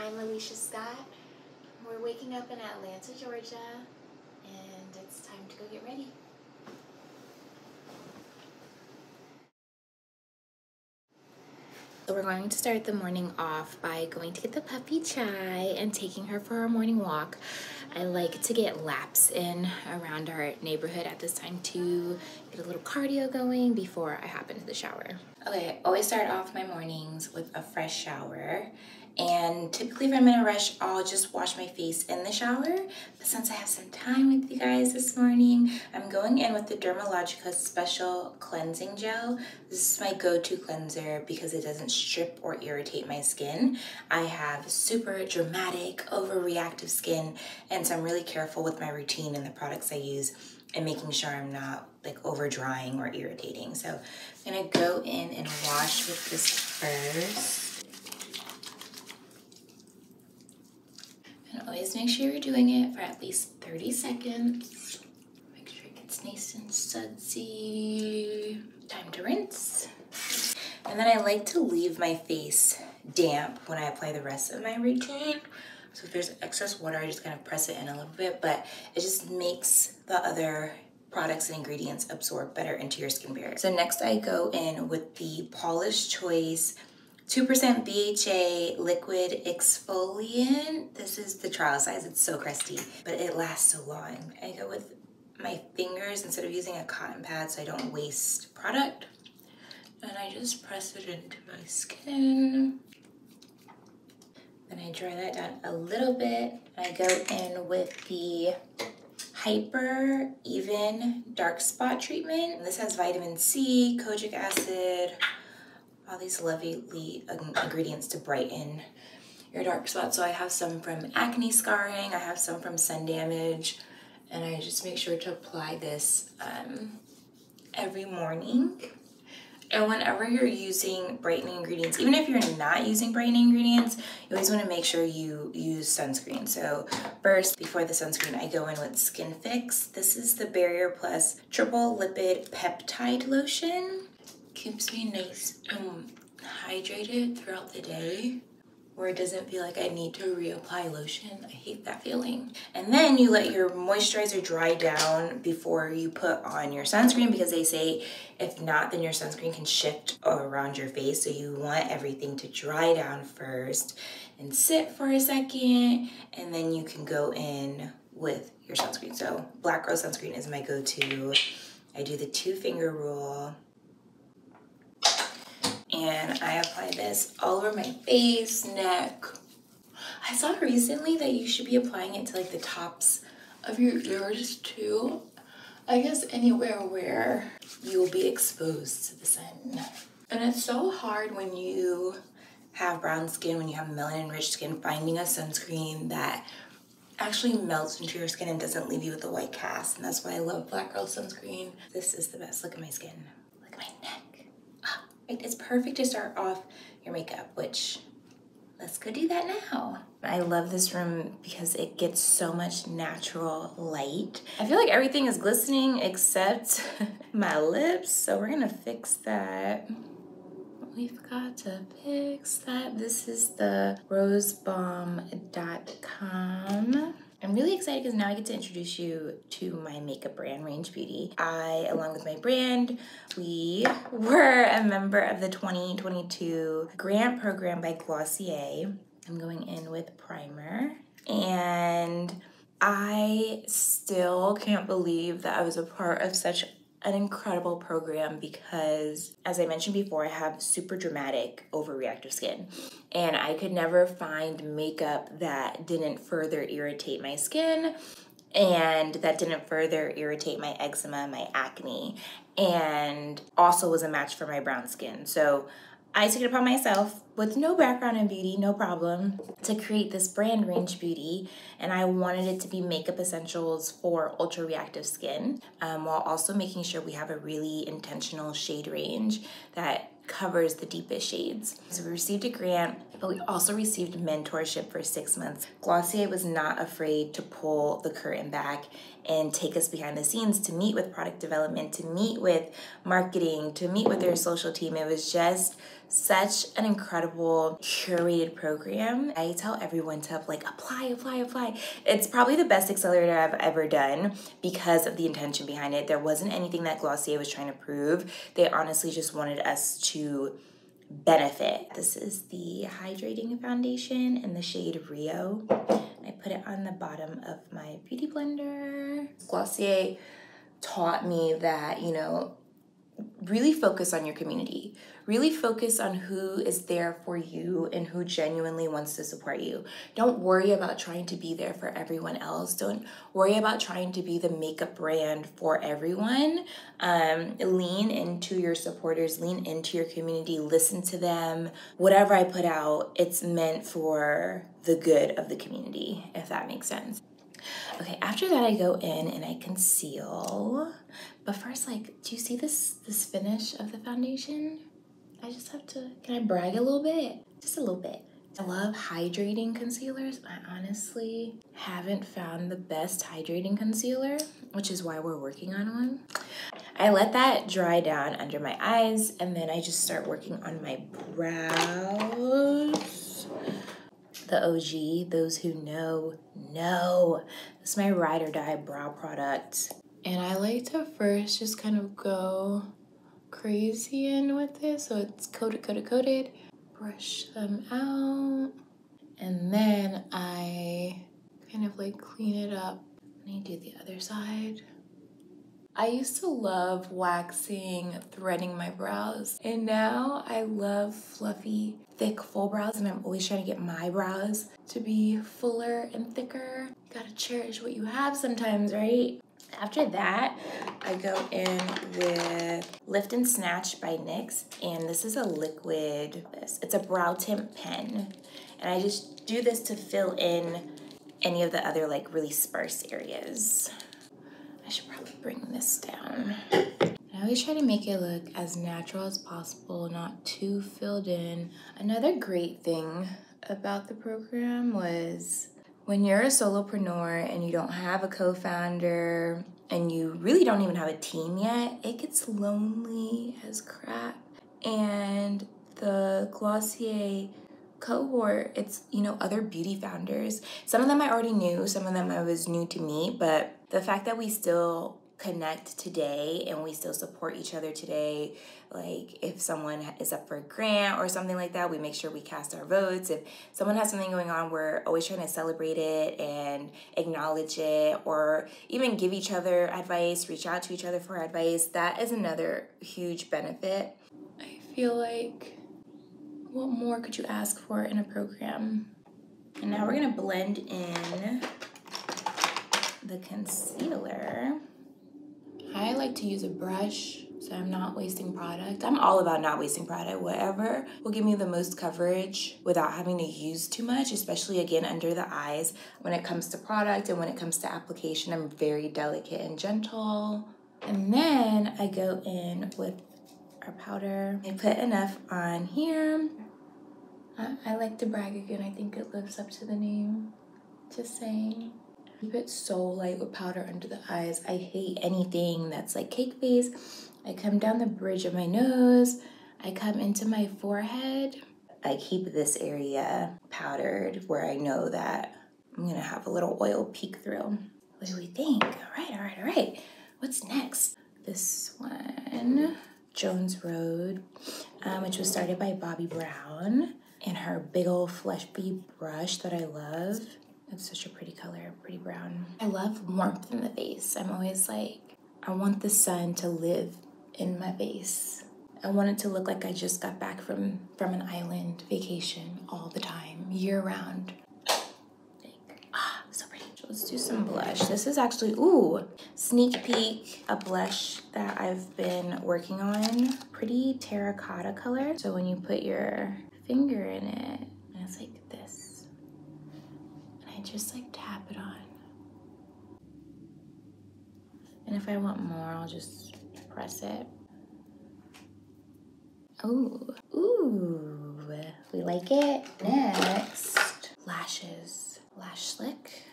I'm Alicia Scott. We're waking up in Atlanta, Georgia, and it's time to go get ready. So we're going to start the morning off by going to get the puppy chai and taking her for our morning walk. I like to get laps in around our neighborhood at this time to get a little cardio going before I hop into the shower. Okay, I always start off my mornings with a fresh shower. And typically if I'm in a rush, I'll just wash my face in the shower. But since I have some time with you guys this morning, I'm going in with the Dermalogica Special Cleansing Gel. This is my go-to cleanser because it doesn't strip or irritate my skin. I have super dramatic, overreactive skin, and so I'm really careful with my routine and the products I use and making sure I'm not like over drying or irritating. So I'm gonna go in and wash with this first. And always make sure you're doing it for at least 30 seconds. Make sure it gets nice and sudsy. Time to rinse. And then I like to leave my face damp when I apply the rest of my routine. So if there's excess water, I just kind of press it in a little bit, but it just makes the other products and ingredients absorb better into your skin barrier. So next I go in with the Paula's Choice 2% BHA liquid exfoliant. This is the trial size, it's so crusty, but it lasts so long. I go with my fingers instead of using a cotton pad so I don't waste product. And I just press it into my skin. Then I dry that down a little bit. I go in with the Hyper Even Dark Spot Treatment. And this has vitamin C, kojic acid, all these lovely ingredients to brighten your dark spots. So I have some from acne scarring, I have some from sun damage, and I just make sure to apply this every morning. And whenever you're using brightening ingredients, even if you're not using brightening ingredients, you always want to make sure you use sunscreen. So first, before the sunscreen, I go in with Skinfix. This is the Barrier Plus Triple Lipid-Peptide Lotion. Keeps me nice and hydrated throughout the day, where it doesn't feel like I need to reapply lotion. I hate that feeling. And then you let your moisturizer dry down before you put on your sunscreen, because they say if not, then your sunscreen can shift around your face. So you want everything to dry down first and sit for a second, and then you can go in with your sunscreen. So Black Girl sunscreen is my go-to. I do the 2-finger rule. And I apply this all over my face, neck. I saw recently that you should be applying it to like the tops of your ears too. I guess anywhere where you will be exposed to the sun. And it's so hard when you have brown skin, when you have melanin-rich skin, finding a sunscreen that actually melts into your skin and doesn't leave you with a white cast. And that's why I love Black Girl sunscreen. This is the best. Look at my skin. Look at my neck. It's perfect to start off your makeup, which let's go do that now. I love this room because it gets so much natural light. I feel like everything is glistening except my lips, so we're gonna fix that. We've got to fix that. This is the Dotcom. I'm really excited because now I get to introduce you to my makeup brand, Range Beauty. I, along with my brand, we were a member of the 2022 grant program by Glossier. I'm going in with primer, and I still can't believe that I was a part of such an incredible program because, as I mentioned before, I have super dramatic, overreactive skin. And I could never find makeup that didn't further irritate my skin and that didn't further irritate my eczema, my acne, and also was a match for my brown skin. So I took it upon myself, with no background in beauty, no problem, to create this brand, Range Beauty, and I wanted it to be makeup essentials for ultra reactive skin, while also making sure we have a really intentional shade range that covers the deepest shades. So we received a grant, but we also received mentorship for 6 months. Glossier was not afraid to pull the curtain back and take us behind the scenes to meet with product development, to meet with marketing, to meet with their social team. It was just such an incredible curated program. I tell everyone to like apply, apply, apply. It's probably the best accelerator I've ever done because of the intention behind it. There wasn't anything that Glossier was trying to prove. They honestly just wanted us to benefit. This is the Hydrating Foundation in the shade Rio. I put it on the bottom of my beauty blender. Glossier taught me that, you know, really focus on your community. Really focus on who is there for you and who genuinely wants to support you. Don't worry about trying to be there for everyone else. Don't worry about trying to be the makeup brand for everyone. Lean into your supporters, lean into your community, listen to them. Whatever I put out, it's meant for the good of the community, if that makes sense. Okay, after that I go in and I conceal. But first, like, do you see this finish of the foundation? I just have to, can I brag a little bit? Just a little bit. I love hydrating concealers. I honestly haven't found the best hydrating concealer, which is why we're working on one. I let that dry down under my eyes, and then I just start working on my brows. The OG, those who know. This is my ride or die brow product. And I like to first just kind of go crazy in with this, so it's coated. Brush them out. And then I kind of like clean it up. And I do the other side. I used to love waxing, threading my brows, and now I love fluffy, thick, full brows, and I'm always trying to get my brows to be fuller and thicker. You gotta cherish what you have sometimes, right? After that, I go in with Lift and Snatch by NYX, and this is a liquid, it's a brow tint pen, and I just do this to fill in any of the other like really sparse areas. I should probably bring this down. I always try to make it look as natural as possible, not too filled in. Another great thing about the program was when you're a solopreneur and you don't have a co-founder and you really don't even have a team yet, it gets lonely as crap. And the Glossier cohort, it's, you know, other beauty founders. Some of them I already knew, some of them I was new to meet, but the fact that we still connect today and we still support each other today, like if someone is up for a grant or something like that, we make sure we cast our votes. If someone has something going on, we're always trying to celebrate it and acknowledge it, or even give each other advice, reach out to each other for advice. That is another huge benefit. I feel like, what more could you ask for in a program? And now we're gonna blend in the concealer. I like to use a brush so I'm not wasting product. I'm all about not wasting product. Whatever will give me the most coverage without having to use too much, especially again under the eyes. When it comes to product and when it comes to application, I'm very delicate and gentle. And then I go in with our powder. I put enough on here. I like to brag again. I think it lives up to the name. Just saying. Keep it so light with powder under the eyes. I hate anything that's like cake face. I come down the bridge of my nose. I come into my forehead. I keep this area powdered where I know that I'm gonna have a little oil peek through. What do we think? All right. What's next? This one, Jones Road, which was started by Bobbi Brown, and her big old fluffy brush that I love. It's such a pretty color, pretty brown. I love warmth in the face. I'm always like, I want the sun to live in my face. I want it to look like I just got back from an island vacation all the time, year round. So pretty. Let's do some blush. This is actually, sneak peek, a blush that I've been working on. Pretty terracotta color. So when you put your finger in it, and it's like this. And I just like tap it on. And if I want more, I'll just press it. Ooh, we like it. Next, lashes. Lash Slick.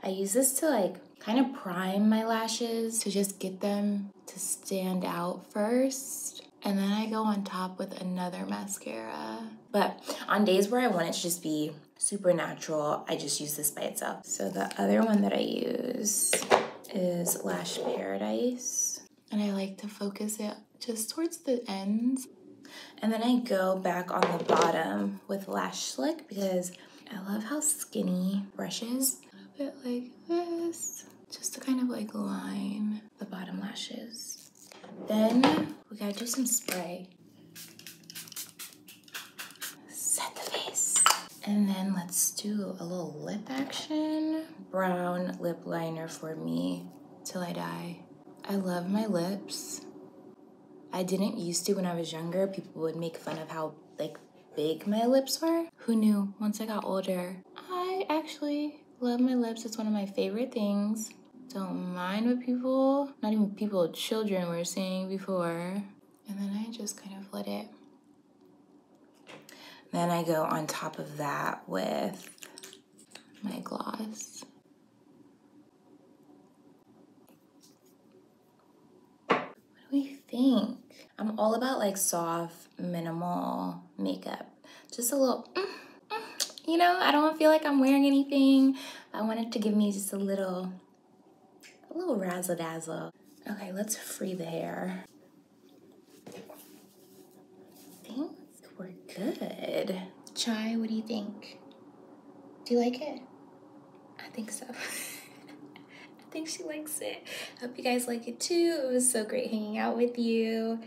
I use this to like kind of prime my lashes to just get them to stand out first. And then I go on top with another mascara. But on days where I want it to just be super natural, I just use this by itself. So the other one that I use is Lash Paradise. And I like to focus it just towards the ends. And then I go back on the bottom with Lash Slick because I love how skinny brushes. A bit like this, just to kind of like line the bottom lashes. Then we gotta do some spray. Set the face. And then let's do a little lip action. Brown lip liner for me till I die. I love my lips. I didn't used to when I was younger. People would make fun of how like big my lips were. Who knew? Once I got older, I actually love my lips. It's one of my favorite things. Don't mind what people, not even people, children were saying before. And then I just kind of let it. Then I go on top of that with my gloss. What do we think? I'm all about like soft, minimal makeup. Just a little, you know, I don't feel like I'm wearing anything. I want it to give me just a little razzle dazzle. Okay, let's free the hair. I think we're good. Chai, what do you think? Do you like it? I think so. I think she likes it. Hope you guys like it too. It was so great hanging out with you.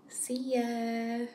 See ya.